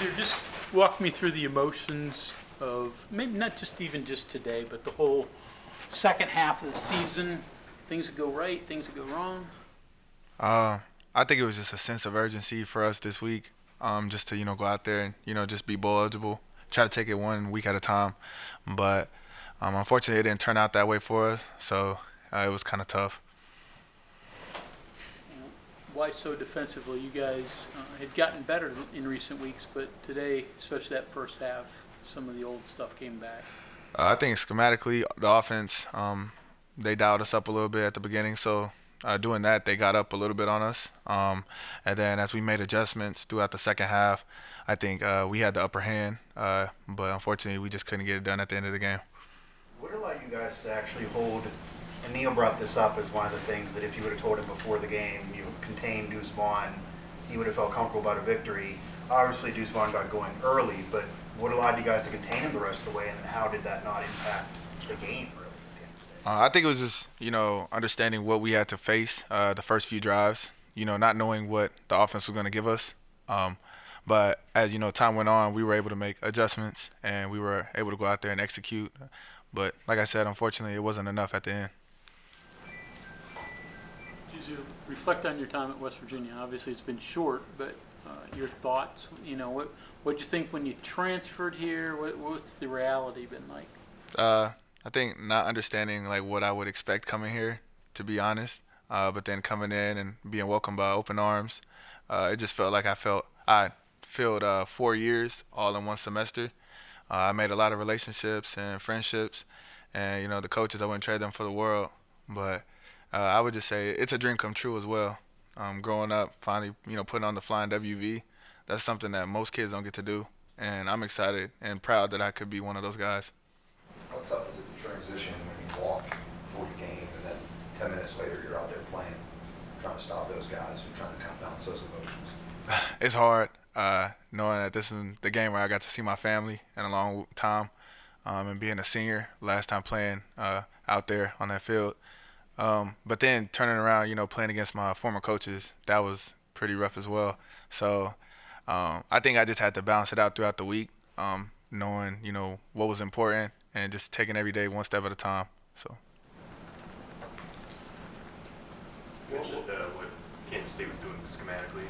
Jasir, just walk me through the emotions of maybe not just even just today, but the whole second half of the season. Things that go right, things that go wrong. I think it was just a sense of urgency for us this week, just to go out there and just be bowl eligible, try to take it one week at a time. But unfortunately, it didn't turn out that way for us, so it was kind of tough. You know, why so defensively? You guys had gotten better in recent weeks, but today, especially that first half, some of the old stuff came back. I think schematically, the offense, they dialed us up a little bit at the beginning, so doing that, they got up a little bit on us. And then as we made adjustments throughout the second half, I think we had the upper hand, but unfortunately, we just couldn't get it done at the end of the game. What allowed you guys to actually hold, and Neil brought this up as one of the things that if you would have told him before the game, you contained Deuce Vaughn, he would have felt comfortable about a victory. Obviously, Deuce Vaughn got going early, but what allowed you guys to contain him the rest of the way, and then how did that not impact the game, really, at the end of the day? I think it was just, understanding what we had to face the first few drives, not knowing what the offense was going to give us. But as, time went on, we were able to make adjustments and we were able to go out there and execute. But like I said, unfortunately, it wasn't enough at the end. Did you reflect on your time at West Virginia? Obviously, it's been short, but your thoughts. What'd you think when you transferred here? What's the reality been like? I think not understanding like what I would expect coming here, to be honest. But then coming in and being welcomed by open arms, it just felt like I filled 4 years all in one semester. I made a lot of relationships and friendships, and the coaches I wouldn't trade them for the world. But I would just say it's a dream come true as well. Growing up, finally putting on the flying WV, that's something that most kids don't get to do, and I'm excited and proud that I could be one of those guys. How tough is it to transition when you walk before the game and then 10 minutes later you're out there playing, trying to stop those guys and trying to kind of balance those emotions? It's hard knowing that this is the game where I got to see my family in a long time, and being a senior, last time playing out there on that field. But then turning around, playing against my former coaches, that was pretty rough as well. So I think I just had to balance it out throughout the week, knowing, what was important and just taking every day one step at a time. So. You mentioned what Kansas State was doing schematically.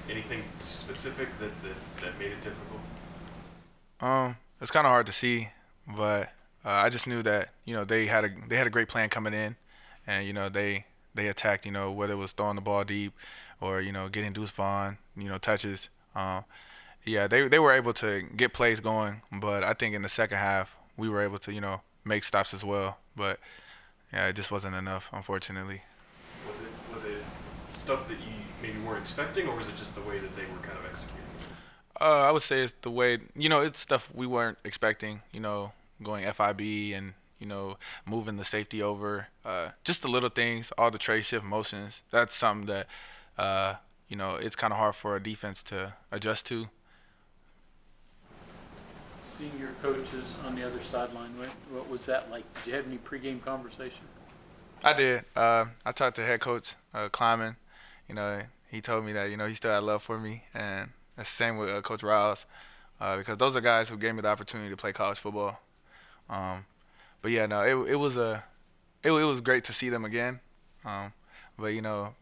Anything specific that made it difficult? It's kind of hard to see, but I just knew that they had a great plan coming in, and they attacked whether it was throwing the ball deep or getting Deuce Vaughn touches. They were able to get plays going, but I think in the second half we were able to make stops as well. But yeah, it just wasn't enough, unfortunately. Was it stuff that you maybe weren't expecting, or was it just the way that they were kind of executing? I would say it's the way it's stuff we weren't expecting. Going FIB and moving the safety over, just the little things, all the trade shift motions. That's something that it's kind of hard for a defense to adjust to. Seeing your coaches on the other sideline, what was that like? Did you have any pregame conversation? I did. I talked to head coach Kleiman. He told me that he still had love for me, and that's the same with Coach Riles, because those are guys who gave me the opportunity to play college football. But yeah, no, it was great to see them again. But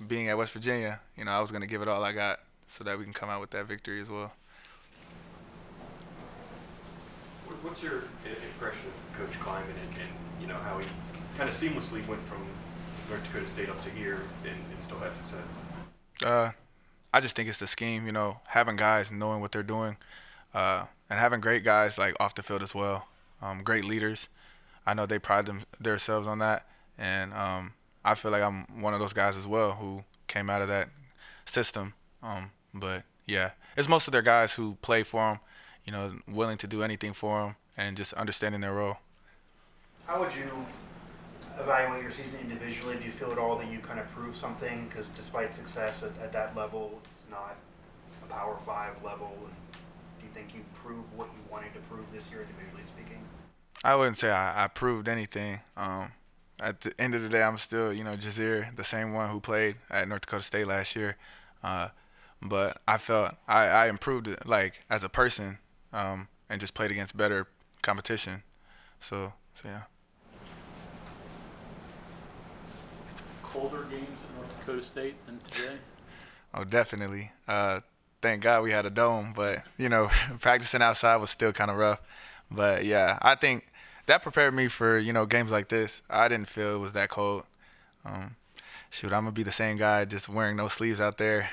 being at West Virginia, I was gonna give it all I got so that we can come out with that victory as well. What's your impression of Coach Kleiman and how he kind of seamlessly went from North Dakota State up to here and still had success? I just think it's the scheme, having guys knowing what they're doing, and having great guys like off the field as well, great leaders. I know they pride themselves on that, and I feel like I'm one of those guys as well who came out of that system. But yeah, it's most of their guys who play for them, willing to do anything for them and just understanding their role. How would you evaluate your season individually? Do you feel at all that you kind of proved something? Because despite success at that level, it's not a Power 5 level. And do you think you proved what you wanted to prove this year, individually speaking? I wouldn't say I proved anything. At the end of the day, I'm still, Jasir, the same one who played at North Dakota State last year. but I felt I improved like as a person, and just played against better competition. So yeah. Colder games at North Dakota State than today? Oh, definitely. Thank God we had a dome, but practicing outside was still kind of rough. But yeah, I think that prepared me for games like this. I didn't feel it was that cold. Shoot, I'm gonna be the same guy just wearing no sleeves out there.